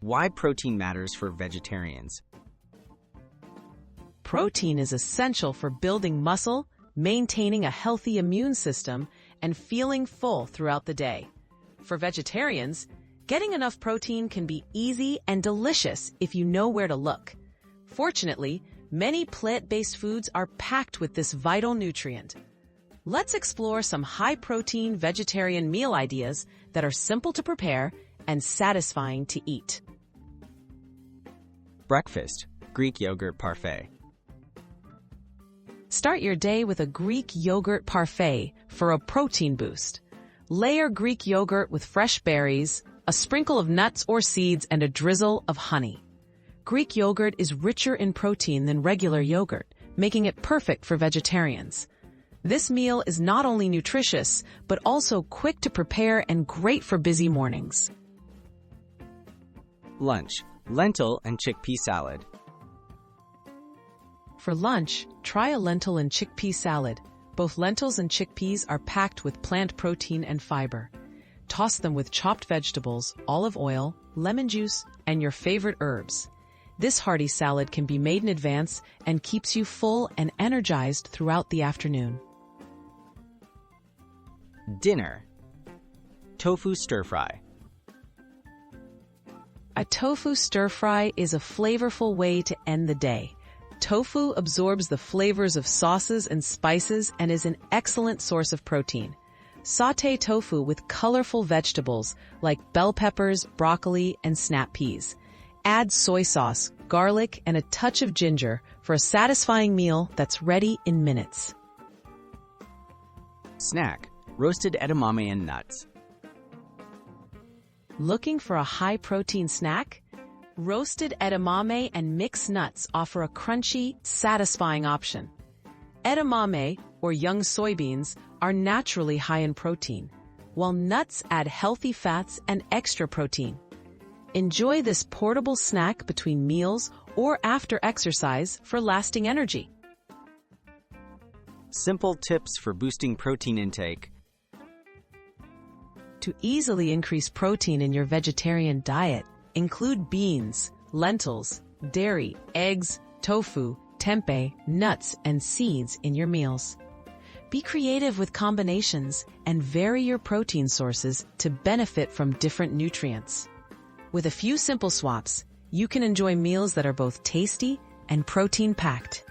Why protein matters for vegetarians. Protein is essential for building muscle, maintaining a healthy immune system, and feeling full throughout the day. For vegetarians, getting enough protein can be easy and delicious if you know where to look. Fortunately, many plant-based foods are packed with this vital nutrient. Let's explore some high-protein vegetarian meal ideas that are simple to prepare and satisfying to eat. Breakfast, Greek yogurt parfait. Start your day with a Greek yogurt parfait for a protein boost. Layer Greek yogurt with fresh berries, a sprinkle of nuts or seeds, and a drizzle of honey. Greek yogurt is richer in protein than regular yogurt, making it perfect for vegetarians. This meal is not only nutritious, but also quick to prepare and great for busy mornings. Lunch, lentil and chickpea salad. For lunch, try a lentil and chickpea salad. Both lentils and chickpeas are packed with plant protein and fiber. Toss them with chopped vegetables, olive oil, lemon juice, and your favorite herbs. This hearty salad can be made in advance and keeps you full and energized throughout the afternoon. Dinner, tofu stir-fry. A tofu stir-fry is a flavorful way to end the day. Tofu absorbs the flavors of sauces and spices and is an excellent source of protein. Sauté tofu with colorful vegetables like bell peppers, broccoli, and snap peas. Add soy sauce, garlic, and a touch of ginger for a satisfying meal that's ready in minutes. Snack, roasted edamame and nuts. Looking for a high-protein snack? Roasted edamame and mixed nuts offer a crunchy, satisfying option. Edamame, or young soybeans, are naturally high in protein, while nuts add healthy fats and extra protein. Enjoy this portable snack between meals or after exercise for lasting energy. Simple tips for boosting protein intake. To easily increase protein in your vegetarian diet, include beans, lentils, dairy, eggs, tofu, tempeh, nuts, and seeds in your meals. Be creative with combinations and vary your protein sources to benefit from different nutrients. With a few simple swaps, you can enjoy meals that are both tasty and protein-packed.